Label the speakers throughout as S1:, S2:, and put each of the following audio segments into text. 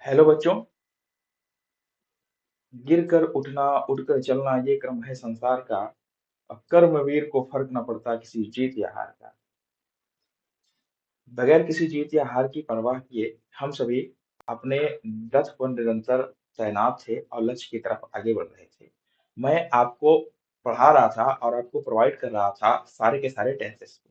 S1: Hello बच्चों। गिर कर उठना, उठकर चलना, ये क्रम है संसार का। अब कर्मवीर को फर्क न पड़ता किसी जीत या हार का। बगैर किसी जीत या हार की परवाह किए हम सभी अपने रथ पर निरंतर तैनात थे और लक्ष्य की तरफ आगे बढ़ रहे थे। मैं आपको पढ़ा रहा था और आपको प्रोवाइड कर रहा था सारे के सारे टेंसेस।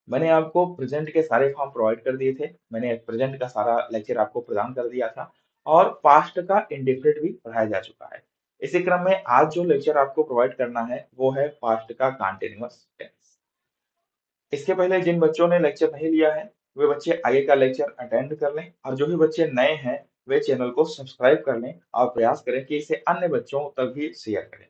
S1: मैंने आपको प्रेजेंट के सारे फॉर्म प्रोवाइड कर दिए थे। मैंने प्रेजेंट का सारा लेक्चर आपको प्रदान कर दिया था और पास्ट का इंडेफिनिट भी पढ़ाया जा चुका है। इसी क्रम में आज जो लेक्चर आपको प्रोवाइड करना है वो है पास्ट का कंटीन्यूअस टेंस। इसके पहले जिन बच्चों ने लेक्चर नहीं लिया है वे बच्चे आगे का लेक्चर अटेंड कर लें और जो भी बच्चे नए हैं वे चैनल को सब्सक्राइब कर लें और प्रयास करें कि इसे अन्य बच्चों तक भी शेयर करें।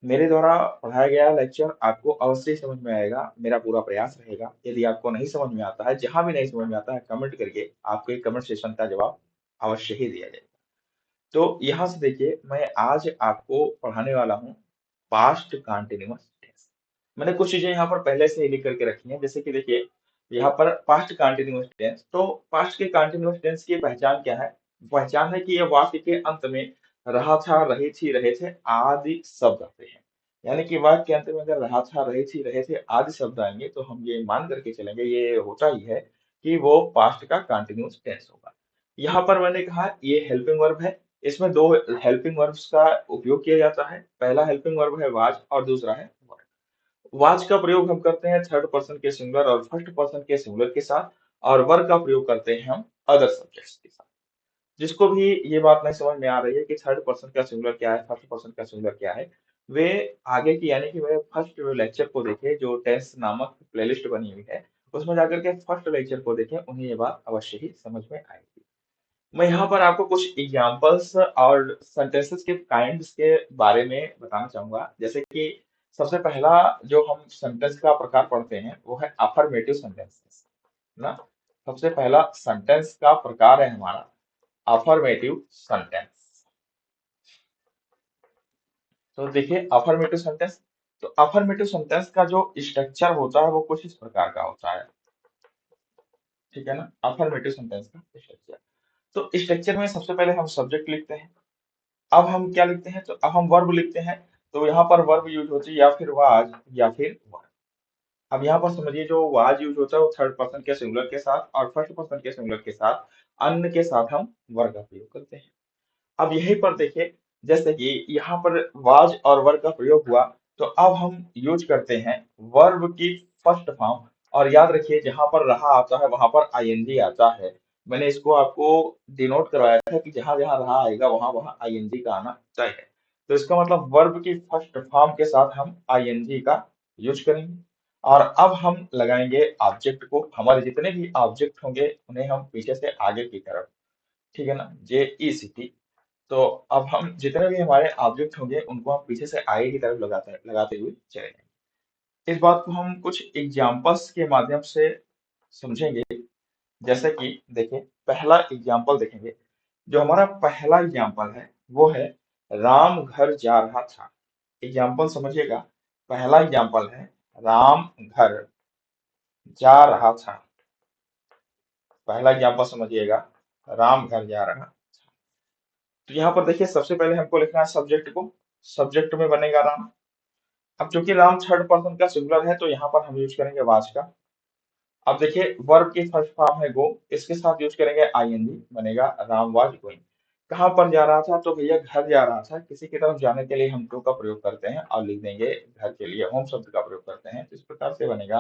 S1: मेरे द्वारा पढ़ाया गया लेक्चर आपको अवश्य ही समझ में आएगा, मेरा पूरा प्रयास रहेगा। यदि आपको नहीं समझ में आता है, जहां भी नहीं समझ में आता है, कमेंट करके आपको एक कमेंट सेशन का जवाब अवश्य ही दिया जाएगा। तो यहाँ से देखिए, मैं आज आपको पढ़ाने वाला हूँ पास्ट कंटीन्यूअस टेंस। मैंने कुछ चीजें यहाँ पर पहले से ही लिख करके रखी हैं, जैसे कि देखिए यहाँ पर पास्ट कंटीन्यूअस टेंस। तो पास्ट के कंटीन्यूअस टेंस की पहचान क्या है? पहचान है कि यह वाक्य के अंत में रहा था, रही थी, रहे थे आदि शब्द आते हैं। यानी कि वाक्य के अंत में अगर रहा था, रही थी, रहे थे आदि शब्द आएंगे तो हम ये मान करके चलेंगे, ये होता ही है कि वो पास्ट का कंटीन्यूअस टेंस होगा। यहाँ पर मैंने कहा ये हेल्पिंग वर्ब है। इसमें दो हेल्पिंग वर्ब्स का उपयोग किया जाता है। पहला हेल्पिंग वर्ब है वाज और दूसरा है वर। वाज का प्रयोग हम करते हैं थर्ड पर्सन के सिंगुलर और फर्स्ट पर्सन के सिंगुलर के साथ, और वर का प्रयोग करते हैं हम अदर सब्जेक्ट्स के साथ। जिसको भी ये बात नहीं समझ में आ रही है कि थर्ड पर्सन का सिंगुलर क्या है, फर्स्ट पर्सन का सिंगुलर क्या है, वे आगे की यानी कि वे फर्स्ट लेक्चर को देखें जो टेंस नामक प्लेलिस्ट बनी हुई है, उसमें जाकर के फर्स्ट लेक्चर को देखें, उन्हें ये बात अवश्य ही समझ में आएगी। मैं यहाँ पर आपको कुछ एग्जांपल्स और सेंटेंसेस के काइंड्स के बारे में बताना चाहूंगा। जैसे कि सबसे पहला जो हम सेंटेंस का प्रकार पढ़ते हैं वो है अफर्मेटिव सेंटेंसेस ना। सबसे पहला सेंटेंस का प्रकार है हमारा अफर्मेटिव सेंटेंस। तो देखिए अफर्मेटिव सेंटेंस, तो अफर्मेटिव सेंटेंस का जो स्ट्रक्चर होता है वो कुछ इस प्रकार का होता है। ठीक है ना, अफर्मेटिव सेंटेंस का स्ट्रक्चर। तो स्ट्रक्चर में सबसे पहले हम सब्जेक्ट लिखते हैं। अब हम क्या लिखते हैं? तो अब हम वर्ब लिखते हैं। तो यहाँ पर वर्ब यूज होती है या फिर वाज या फिर वर। अब यहाँ पर समझिए, जो वाज यूज होता है वो थर्ड पर्सन के सिंगुलर के साथ और फर्स्ट पर्सन के सिंगुलर के साथ, अन्य के साथ हम वर का प्रयोग करते हैं। अब यहीं पर देखिए, जैसे कि यहाँ पर वाज और वर्ब का प्रयोग हुआ, तो अब हम यूज करते हैं वर्ब की फर्स्ट फॉर्म। और याद रखिए, जहां पर रहा आता है वहां पर आईएनजी आता है। मैंने इसको आपको डिनोट करवाया था कि जहां जहां रहा आएगा वहां वहां आईएनजी का आना तय है। तो इसका मतलब वर्ब की फर्स्ट फॉर्म के साथ हम आईएनजी का यूज करेंगे। और अब हम लगाएंगे ऑब्जेक्ट को। हमारे जितने भी ऑब्जेक्ट होंगे उन्हें हम पीछे से आगे की तरफ, ठीक है ना, JECT। तो अब हम जितने भी हमारे ऑब्जेक्ट होंगे उनको हम पीछे से आगे की तरफ लगाते हुए चलेंगे। इस बात को हम कुछ एग्जांपल्स के माध्यम से समझेंगे। जैसे कि देखिए, पहला एग्जांपल देखेंगे। जो हमारा पहला एग्जांपल है वो है राम घर जा रहा था। एग्जांपल समझिएगा, पहला एग्जांपल है राम घर जा रहा था। पहला एग्जांपल समझिएगा, राम घर जा रहा। तो यहाँ पर देखिए, सबसे पहले हमको लिखना है सब्जेक्ट को। सब्जेक्ट में बनेगा राम। अब चूंकि राम थर्ड पर्सन का सिंगुलर है तो यहाँ पर हम यूज करेंगे वाज का। अब देखिए, वर्ब की फर्स्ट फॉर्म है गो, इसके साथ यूज करेंगे आईएनजी, बनेगा राम वाज गोइंग। कहाँ पर जा रहा था? तो भैया घर जा रहा था। किसी की तरफ जाने के लिए हम टू का प्रयोग करते हैं और लिख देंगे घर के लिए होम शब्द का प्रयोग करते हैं। तो इस प्रकार से बनेगा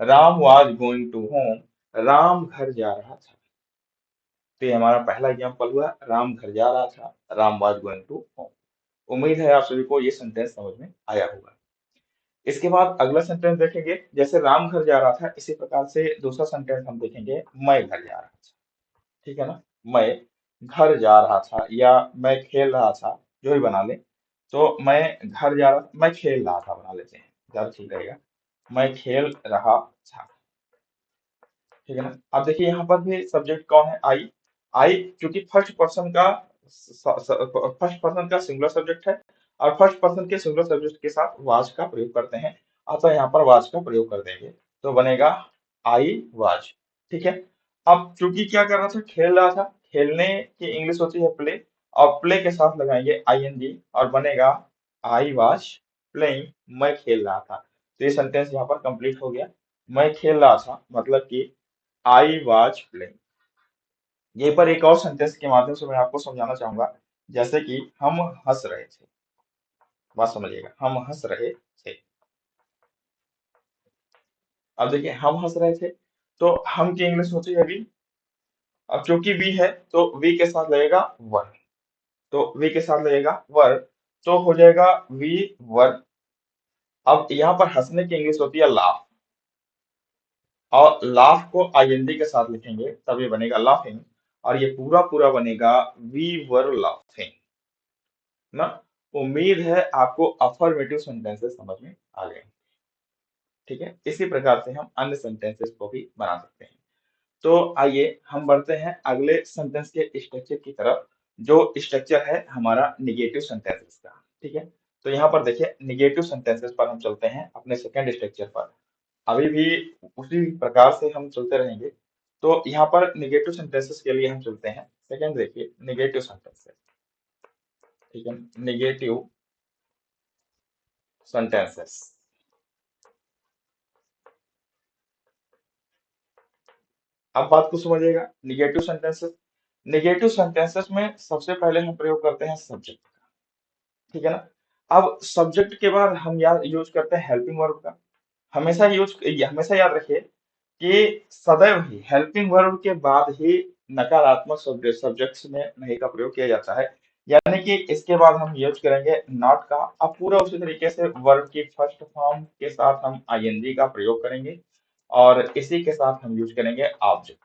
S1: Ram was going to home. Ram घर जा रहा था। तो ये हमारा पहला एग्जाम्पल हुआ, राम घर जा रहा था, Ram was going to home. उम्मीद है आप सभी को ये सेंटेंस समझ में आया होगा। इसके बाद अगला सेंटेंस देखेंगे। जैसे राम घर जा रहा था, इसी प्रकार से दूसरा सेंटेंस हम देखेंगे, मैं घर जा रहा था। ठीक है ना, मैं घर जा रहा था या मैं खेल रहा था, जो भी बना ले। तो मैं घर जा रहा, मैं खेल रहा था बना लेते हैं, ज्यादा ठीक रहेगा। मैं खेल रहा था। ठीक है ना। अब देखिए, यहाँ पर भी सब्जेक्ट कौन है? आई। आई क्योंकि फर्स्ट पर्सन का सिंगुलर सब्जेक्ट है और फर्स्ट पर्सन के सिंगुलर सब्जेक्ट के साथ वाज का प्रयोग करते हैं, अतः यहाँ पर वाज का प्रयोग कर देंगे। तो बनेगा आई वाज। ठीक है। अब चूंकि क्या कर रहा था? खेल रहा था। खेलने की इंग्लिश होती है प्ले, और प्ले के साथ लगाएंगे आईएनजी और बनेगा आई वाज प्लेइंग, मैं खेल रहा था। तो ये सेंटेंस यहाँ पर कंप्लीट हो गया। मैं खेल रहा था मतलब कि आई वाज प्लेइंग। यहीं पर एक और सेंटेंस के माध्यम से मैं आपको समझाना चाहूंगा, जैसे कि हम हंस रहे थे। बात समझिएगा, हम हंस रहे थे। अब देखिए, हम हंस रहे थे, तो हम की इंग्लिश होती है वी। अब क्योंकि वी है तो वी के साथ लगेगा वर, तो वी के साथ लगेगा वर, तो हो जाएगा वी वर। अब यहाँ पर हंसने की इंग्लिश होती है लाफ, और लाफ को आईएनजी के साथ लिखेंगे तब ये बनेगा लाफिंग, और ये पूरा पूरा बनेगा वी वर लाफिंग ना। उम्मीद है आपको अफर्मेटिव सेंटेंसेस समझ में आ गए। ठीक है, इसी प्रकार से हम अन्य सेंटेंसेस को भी बना सकते हैं। तो आइए हम बढ़ते हैं अगले सेंटेंस के स्ट्रक्चर की तरफ, जो स्ट्रक्चर है हमारा निगेटिव सेंटेंसेस का। ठीक है, तो यहाँ पर देखिए, निगेटिव सेंटेंसेस पर हम चलते हैं अपने सेकंड स्ट्रक्चर पर। अभी भी उसी प्रकार से हम चलते रहेंगे। तो यहाँ पर निगेटिव सेंटेंसेस के लिए हम चलते हैं सेकंड, देखिए निगेटिव सेंटेंसेस। ठीक है, निगेटिव सेंटेंसेस। अब बात को समझिएगा, निगेटिव सेंटेंसेस। निगेटिव सेंटेंसेस में सबसे पहले हम प्रयोग करते हैं सब्जेक्ट का। ठीक है ना। अब सब्जेक्ट के बाद हम याद यूज करते हैं हेल्पिंग वर्ब का। हमेशा याद रखिए कि सदैव ही हेल्पिंग वर्ब के बाद ही नकारात्मक सब्जेक्ट्स में नहीं का प्रयोग किया जाता है। यानी कि इसके बाद हम यूज करेंगे नॉट का। अब पूरा उसी तरीके से वर्ब की फर्स्ट फॉर्म के साथ हम आईएनजी का प्रयोग करेंगे, और इसी के साथ हम यूज करेंगे ऑब्जेक्ट।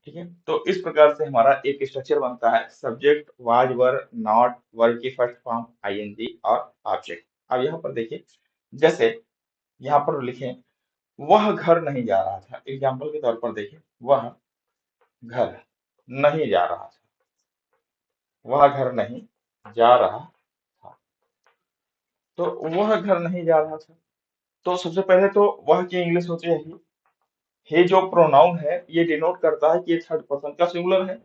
S1: ठीक है, तो इस प्रकार से हमारा एक स्ट्रक्चर बनता है, subject, was were, not, verb की फर्स्ट फॉर्म, आईएनजी और ऑब्जेक्ट। अब यहाँ पर देखिए, जैसे यहाँ पर लिखें, वह घर नहीं जा रहा था। एग्जाम्पल के तौर पर देखिए, वह घर नहीं जा रहा था, वह घर नहीं जा रहा था। तो वह घर नहीं जा रहा था, तो सबसे पहले तो वह की इंग्लिश होती है ही। हे जो प्रोनाउन है ये डिनोट करता है कि ये थर्ड पर्सन का सिंगुलर है।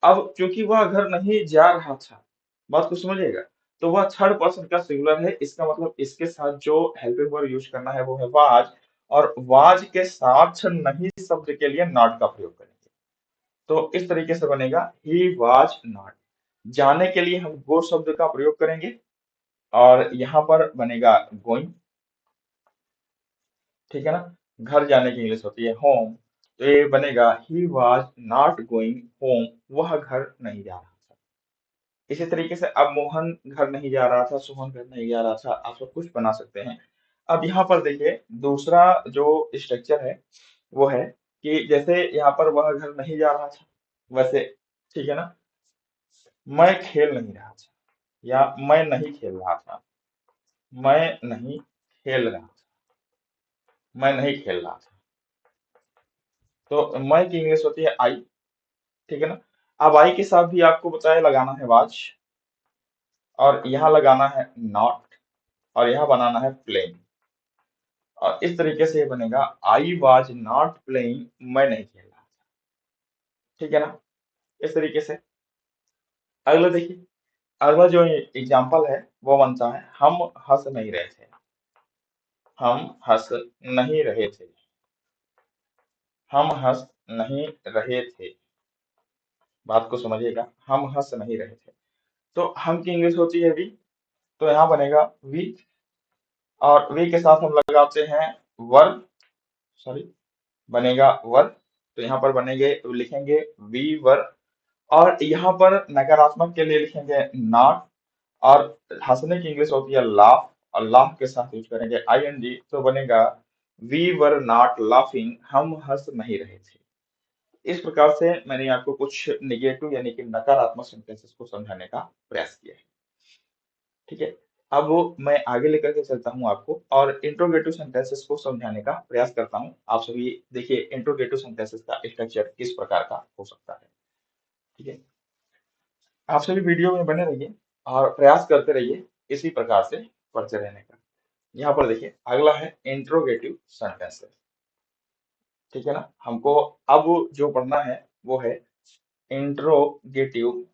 S1: अब क्योंकि वह घर नहीं जा रहा था, बात को समझिएगा, तो वह थर्ड पर्सन का सिंगुलर है। इसका मतलब इसके साथ जो हेल्पिंग वर्ब यूज करना है वो है वाज, और वाज के साथ नहीं शब्द के लिए नॉट का प्रयोग करेंगे। तो इस तरीके से बनेगा ही वाज नॉट। जाने के लिए हम गो शब्द का प्रयोग करेंगे, और यहाँ पर बनेगा गोइंग। ठीक है ना। घर जाने की इंग्लिश होती है होम, तो ये बनेगा he was not going home, वह घर नहीं जा रहा था। इसी तरीके से अब मोहन घर नहीं जा रहा था, सुमन घर नहीं जा रहा था, आप सब कुछ बना सकते हैं। अब यहाँ पर देखिए, दूसरा जो स्ट्रक्चर है वो है कि जैसे यहाँ पर वह घर नहीं जा रहा था, वैसे ठीक है ना, मैं खेल नहीं रहा था, या मैं नहीं खेल रहा था, मैं नहीं खेल रहा था, मैं नहीं खेल रहा था। तो मैं की इंग्लिश होती है आई। ठीक है ना। अब आई के साथ भी आपको बताया लगाना है वाज, और यहाँ लगाना है नॉट, और यहाँ बनाना है प्लेइंग, और इस तरीके से ये बनेगा आई वाज नॉट प्लेइंग, मैं नहीं खेल रहा। ठीक है ना। इस तरीके से अगला देखिए, अगला जो एग्जाम्पल है वो बनता है हम हंस नहीं रहे थे। हम हंस नहीं रहे थे, हम हंस नहीं रहे थे। बात को समझिएगा, हम हंस नहीं रहे थे, तो हम की इंग्लिश होती है वी, तो यहाँ बनेगा वी, और वी के साथ हम लगाते हैं वर्ब, सॉरी, बनेगा वर्ब। तो यहाँ पर बनेंगे, लिखेंगे वी वर्ब, और यहाँ पर नकारात्मक के लिए लिखेंगे नॉट, और हंसने की इंग्लिश होती है लाफ, और लाफ के साथ यूज करेंगे आईएनजी, तो बनेगा वी वर नॉट लाफिंग, हम हंस नहीं रहे थे। इस प्रकार से मैंने आपको कुछ निगेटिव यानी कि नकारात्मक सेंटेंसेस को समझाने का प्रयास किया है। ठीक है, अब वो मैं आगे लेकर के चलता हूँ आपको, और इंट्रोगेटिव सेंटेंसेस को समझाने का प्रयास करता हूँ। आप सभी देखिए इंट्रोगेटिव सेंटेंसेस का स्ट्रक्चर किस प्रकार का हो सकता है। ठीक है, आप सभी वीडियो में बने रहिए और प्रयास करते रहिए इसी प्रकार से पढ़ते रहने का। यहाँ पर देखिए, अगला है इंट्रोगेटिव सेंटेंसेस। ठीक है ना। हमको अब जो पढ़ना है वो है इंट्रोगेटिव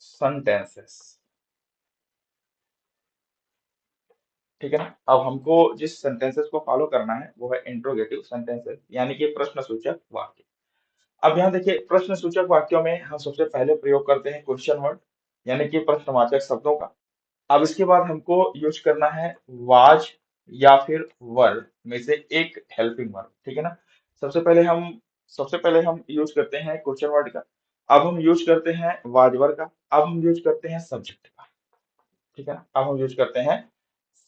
S1: सेंटेंसेस। ठीक है ना। अब हमको जिस सेंटेंसेस को फॉलो करना है वो है इंट्रोगेटिव सेंटेंसेस, यानी कि प्रश्नसूचक वाक्य। अब यहाँ देखिए, प्रश्नसूचक वाक्यों में हम सबसे पहले प्रयोग करते हैं क्वेश्चन वर्ड, यानी कि प्रश्नवाचक शब्दों का। अब इसके बाद हमको यूज करना है वाज या फिर वर में से एक हेल्पिंग वर्ब। ठीक है ना। सबसे पहले हम सबसे पहले हम यूज करते हैं क्वेश्चन वर्ड का। अब हम यूज करते हैं वाज वर का। अब हम यूज करते हैं सब्जेक्ट का। ठीक है ना। अब हम यूज करते हैं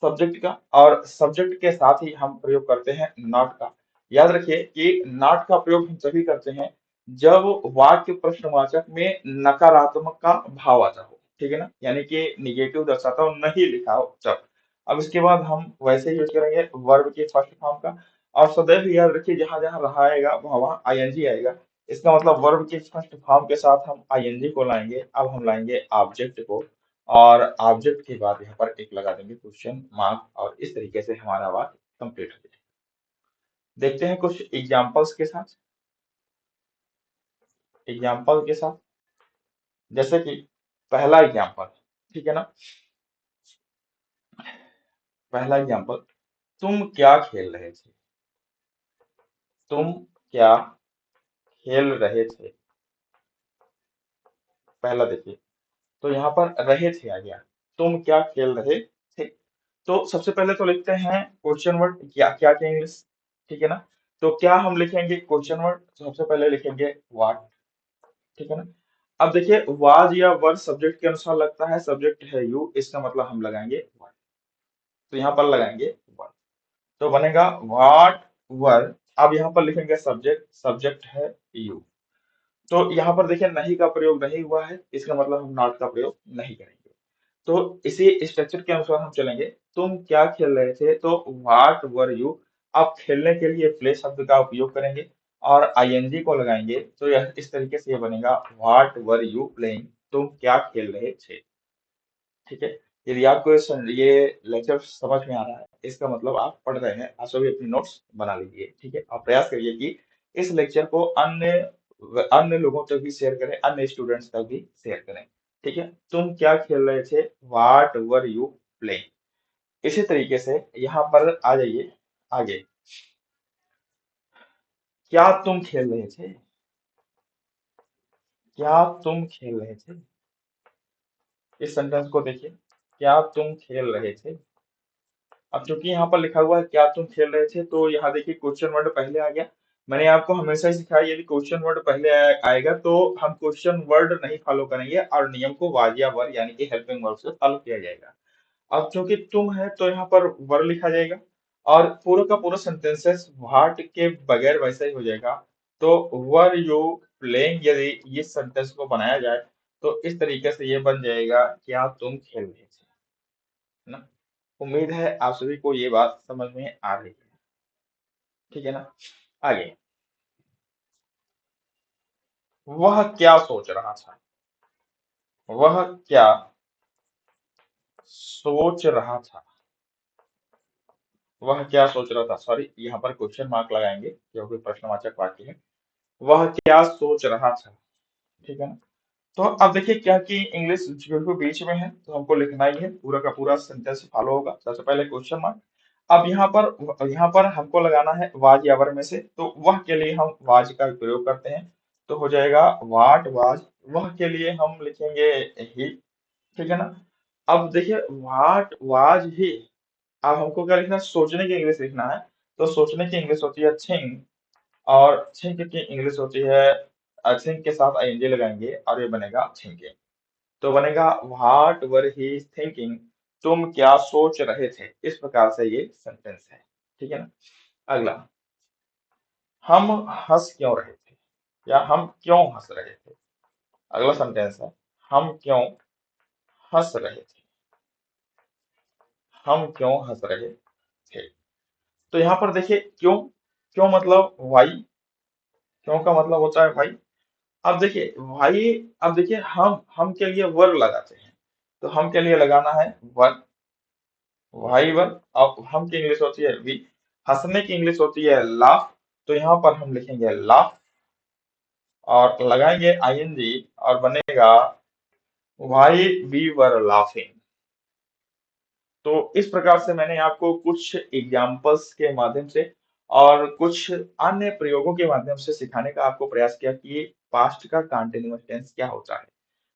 S1: सब्जेक्ट का, और सब्जेक्ट के साथ ही हम प्रयोग करते हैं नॉट का। याद रखिए कि नॉट का प्रयोग हम तभी करते हैं जब वाक्य प्रश्नवाचक में नकारात्मक का भाव आता हो। ठीक है ना, यानी कि निगेटिव दर्शाता हो, नहीं लिखा हो जब। अब इसके बाद हम वैसे ही यूज करेंगे वर्ब के फर्स्ट फॉर्म का। और सदैव याद रखिए, जहां जहां रहा आएगा वहां वहां आईएनजी आएगा। इसका मतलब वर्ब के फर्स्ट फॉर्म के साथ हम आईएनजी को लाएंगे। अब हम लाएंगे ऑब्जेक्ट को, और ऑब्जेक्ट के बाद यहाँ पर एक लगा देंगे क्वेश्चन मार्क, और इस तरीके से हमारा वाक्य कंप्लीट हो जाएगा। देखते हैं कुछ एग्जांपल्स के साथ। एग्जांपल के साथ, जैसे कि पहला एग्जांपल। ठीक है ना। पहला एग्जांपल, तुम क्या खेल रहे थे। तुम क्या खेल रहे थे। पहला देखिए, तो यहाँ पर रहे थे आ गया, तुम क्या खेल रहे थे। तो सबसे पहले तो लिखते हैं क्वेश्चन वर्ड, क्या क्या के इंग्लिश। ठीक है ना। तो क्या हम लिखेंगे क्वेश्चन वर्ड, सबसे पहले लिखेंगे व्हाट। ठीक है ना। अब देखिए, वाज या वर सब्जेक्ट के अनुसार लगता है, सब्जेक्ट है यू, इसका मतलब हम लगाएंगे what। तो यहाँ पर लगाएंगे वर, तो बनेगा व्हाट वर। अब यहाँ पर लिखेंगे सब्जेक्ट, सब्जेक्ट है यू। तो यहाँ पर देखिए नहीं का प्रयोग नहीं हुआ है, इसका मतलब हम नॉट का प्रयोग नहीं करेंगे। तो इसी स्ट्रक्चर के अनुसार हम चलेंगे। तुम क्या खेल रहे थे, तो व्हाट वर यू। आप खेलने के लिए प्ले शब्द का उपयोग करेंगे और आईएनजी को लगाएंगे, तो यह इस तरीके से ये बनेगा व्हाट वर यू प्लेइंग। तुम क्या खेल रहे थे। ठीक है। यदि आपको ये लेक्चर समझ में आ रहा है, इसका मतलब आप पढ़ रहे हैं। आप सभी अपनी नोट्स बना लीजिए। ठीक है। आप प्रयास करिए कि इस लेक्चर को अन्य अन्य लोगों तक भी शेयर करें, अन्य स्टूडेंट्स तक भी शेयर करें। ठीक है। तुम क्या खेल रहे थे, व्हाट वर यू प्लेइंग। इसी तरीके से यहाँ पर आ जाइए आगे। क्या तुम खेल रहे थे। क्या तुम खेल रहे थे। इस सेंटेंस को देखिए, क्या तुम खेल रहे थे। अब चूंकि यहाँ पर लिखा हुआ है क्या तुम खेल रहे थे, तो यहाँ देखिए क्वेश्चन वर्ड पहले आ गया। मैंने आपको हमेशा ही सिखाया, यदि क्वेश्चन वर्ड पहले आएगा तो हम क्वेश्चन वर्ड नहीं फॉलो करेंगे, और नियम को वाज या वर यानी कि हेल्पिंग वर्ब से फॉलो किया जाएगा। अब चूंकि तुम है तो यहाँ पर वर लिखा जाएगा, और पूरा का पूरा सेंटेंसेस व्हाट के बगैर वैसा ही हो जाएगा। तो वर यू प्लेइंग, यदि इस सेंटेंस को बनाया जाए तो इस तरीके से ये बन जाएगा, क्या तुम खेल रहे थे। है ना। उम्मीद है आप सभी को ये बात समझ में आ रही है। ठीक है ना। आगे, वह क्या सोच रहा था। वह क्या सोच रहा था। वह क्या सोच रहा था, सॉरी यहाँ पर क्वेश्चन मार्क लगाएंगे क्योंकि प्रश्नवाचक वाक्य है। वह क्या सोच रहा था। ठीक है ना। तो अब देखिए क्या कि इंग्लिश बिल्कुल बीच में है, तो हमको लिखना ही है, पूरा का पूरा सेंटेंस फॉलो होगा। सबसे पहले क्वेश्चन मार्क। अब यहाँ पर हमको लगाना है वाज या वर में से, तो वह के लिए हम वाज का प्रयोग करते हैं। तो हो जाएगा वाट वाज। वह के लिए हम लिखेंगे ही। ठीक है ना। अब देखिए वाट वाज ही। अब हमको क्या लिखना है, सोचने की इंग्लिश लिखना है। तो सोचने की इंग्लिश होती है थिंक, और थिंक की इंग्लिश होती है, थिंक के साथ आईएनजी लगाएंगे और ये बनेगा थिंकिंग। तो बनेगा व्हाट वर ही थिंकिंग। तुम क्या सोच रहे थे। इस प्रकार से ये सेंटेंस है। ठीक है ना। अगला, हम हंस क्यों रहे थे, या हम क्यों हंस रहे थे। अगला सेंटेंस है, हम क्यों हंस रहे थे। हम क्यों हंस रहे थे। तो यहाँ पर देखिए क्यों, क्यों मतलब वाई। क्यों का मतलब होता है वाई। अब देखिए भाई, अब देखिए हम के लिए वर लगाते हैं, तो हम के लिए लगाना है वर, भाई वर। अब हम की इंग्लिश होती है वी, हंसने की इंग्लिश होती है लाफ। तो यहाँ पर हम लिखेंगे लाफ। और लगाएंगे आईएनजी और बनेगा व्हाई वी वर लाफिंग। तो इस प्रकार से मैंने आपको कुछ एग्जाम्पल्स के माध्यम से और कुछ अन्य प्रयोगों के माध्यम से सिखाने का आपको प्रयास किया कि पास्ट का कंटीन्यूअस टेंस क्या होता है।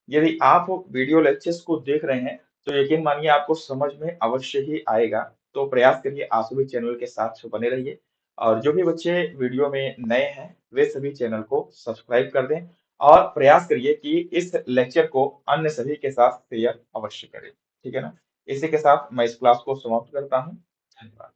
S1: यदि आप वीडियो लेक्चर्स को देख रहे हैं तो यकीन मानिए आपको समझ में अवश्य ही आएगा। तो प्रयास करिए, आप सभी चैनल के साथ बने रहिए और जो भी बच्चे वीडियो में नए हैं वे सभी चैनल को सब्सक्राइब कर दें और प्रयास करिए कि इस लेक्चर को अन्य सभी के साथ शेयर अवश्य करें। ठीक है ना? इसी के साथ मैं इस क्लास को समाप्त करता हूँ। धन्यवाद।